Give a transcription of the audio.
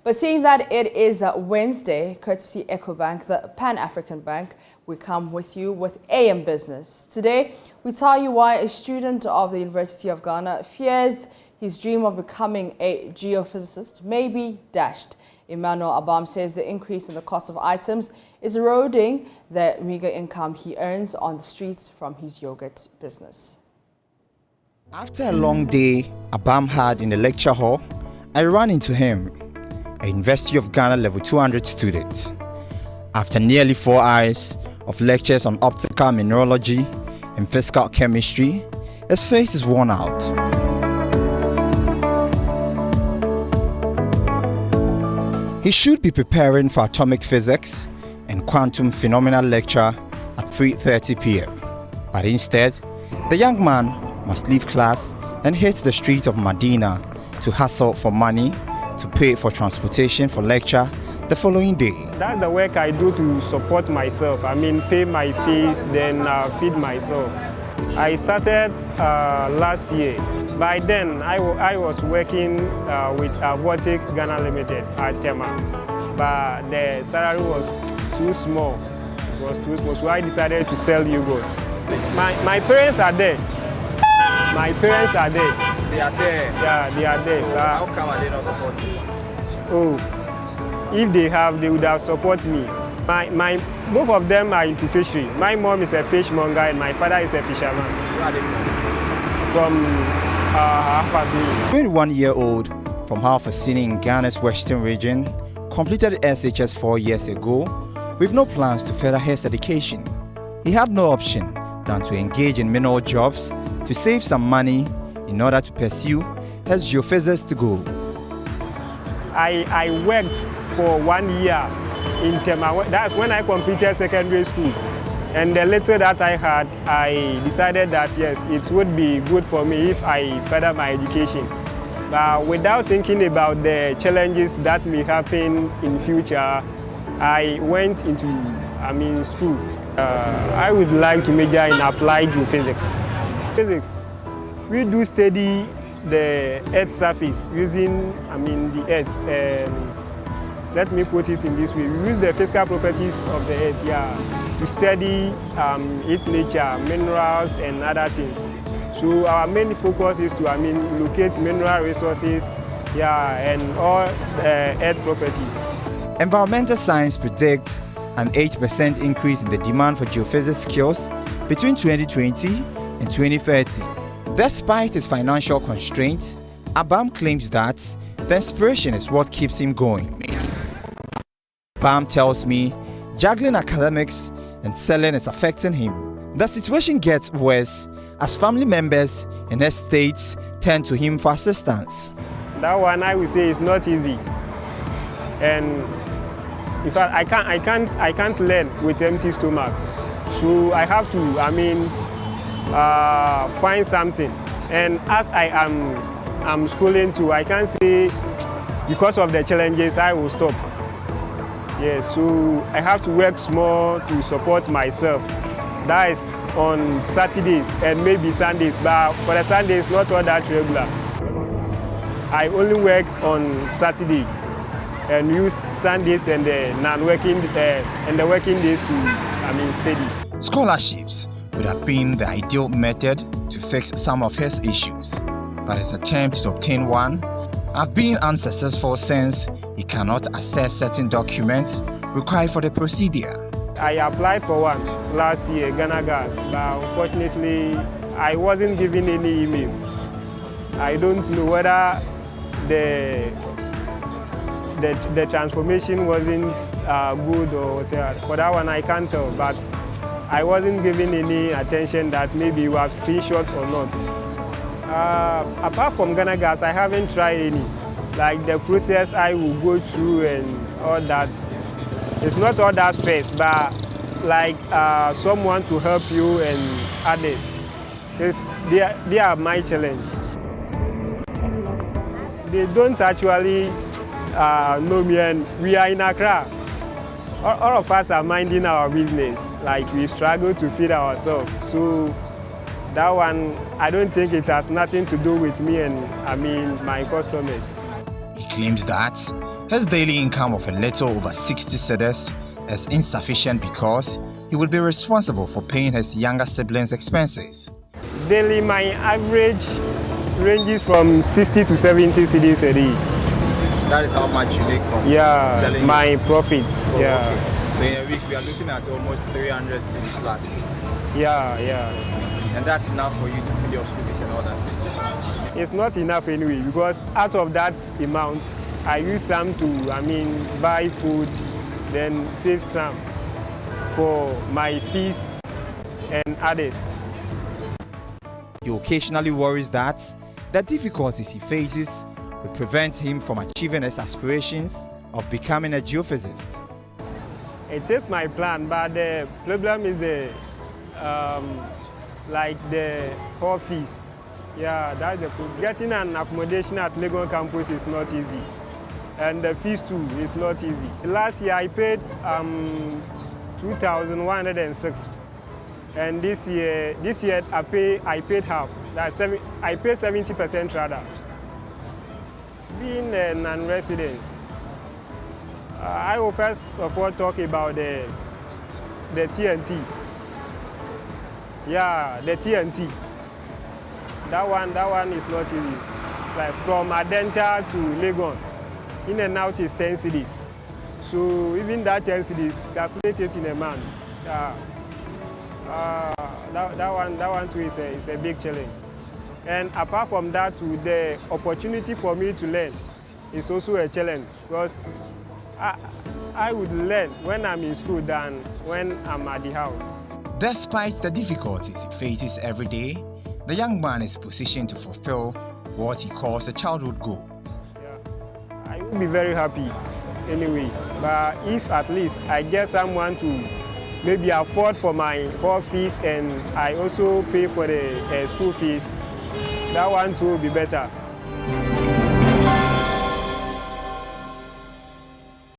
But seeing that it is Wednesday, courtesy EcoBank, the Pan-African Bank, we come with you with AM Business. Today, we tell you why a student of the University of Ghana fears his dream of becoming a geophysicist may be dashed. Emmanuel Abam says the increase in the cost of items is eroding the meager income he earns on the streets from his yogurt business. After a long day Abam had in the lecture hall, I ran into him, a University of Ghana level 200 student. After nearly 4 hours of lectures on optical mineralogy and physical chemistry, his face is worn out. He should be preparing for atomic physics and quantum phenomena lecture at 3:30 p.m. But instead, the young man must leave class and hit the streets of Medina to hustle for money to pay for transportation for lecture the following day. That's the work I do to support myself. Pay my fees, then feed myself. I started last year. By then, I was working with Avortic Ghana Limited at Tema, but the salary was too small. It was too small, so I decided to sell yogurts. My parents are there. My parents are there. They are there? Yeah, they are there. So how come are they not supporting you? Oh, if they have, they would have supported me. Both of them are into fishery. My mom is a fishmonger and my father is a fisherman. Where are they from? From 21-year-old from Halfasini in Ghana's western region, completed SHS 4 years ago with no plans to further his education. He had no option than to engage in menial jobs to save some money in order to pursue his geophysicist goal. I worked for 1 year in Tema. That's when I completed secondary school. And the little that I had, I decided that yes, it would be good for me if I further my education. But without thinking about the challenges that may happen in future, I went into school. I would like to major in applied geophysics. Physics. We do study the Earth's surface using the Earth. Let me put it in this way. We use the physical properties of the Earth to study its nature, minerals and other things. So our main focus is to locate mineral resources and all Earth properties. Environmental science predicts an 8% increase in the demand for geophysics skills between 2020 and 2030. Despite his financial constraints, Abam claims that the inspiration is what keeps him going. Abam tells me juggling academics and selling is affecting him. The situation gets worse as family members in his states turn to him for assistance. That one I would say is not easy. And in fact, I can't learn with empty stomach. So I have to, find something. And as I'm schooling too, I can't say because of the challenges I will stop. Yes, so I have to work small to support myself. That is on Saturdays and maybe Sundays, but for the Sundays, not all that regular. I only work on Saturday and use Sundays and the non-working and the working days to study. Scholarships would have been the ideal method to fix some of his issues, but his attempts to obtain one have been unsuccessful since he cannot access certain documents required for the procedure. I applied for one last year, Ghana Gas, but unfortunately I wasn't given any email. I don't know whether the transformation wasn't good or whatever. For that one I can't tell, but I wasn't given any attention that maybe you have screenshot or not. Apart from Ghana Gas, I haven't tried any. Like the process I will go through and all that. It's not all that stress, but like someone to help you and others. They are my challenge. They don't actually know me, and we are in Accra. All of us are minding our business. Like we struggle to feed ourselves. So that one, I don't think it has nothing to do with me and my customers. He claims that His daily income of a little over 60 cedis is insufficient because he would be responsible for paying his younger siblings' expenses. Daily, my average ranges from 60 to 70 cedis a day. That is how much you make from selling my profits. Oh, okay. So in a week we are looking at almost 300 cedis plus. Yeah. And that's enough for you to pay your school fees and all that? It's not enough anyway, because out of that amount, I use some to, buy food, then save some for my fees and others. He occasionally worries that the difficulties he faces would prevent him from achieving his aspirations of becoming a geophysicist. It is my plan, but the problem is the hall fees. Yeah, that's the problem. Getting an accommodation at Legon campus is not easy, and the fees too is not easy. Last year I paid 2,106, and this year I paid half. I paid 70% rather. Being a non-resident, I will first of all talk about the TNT. Yeah, the TNT. That one is not easy. Like from Adenta to Legon, in and out is 10 cedis. So even that 10 cedis, calculate it in a month. That one too is a big challenge. And apart from that, too, the opportunity for me to learn is also a challenge, because I would learn when I'm in school than when I'm at the house. Despite the difficulties he faces every day, the young man is positioned to fulfill what he calls a childhood goal. Yeah. I will be very happy anyway, but if at least I get someone to maybe afford for my hall fees and I also pay for the school fees, that one too will be better.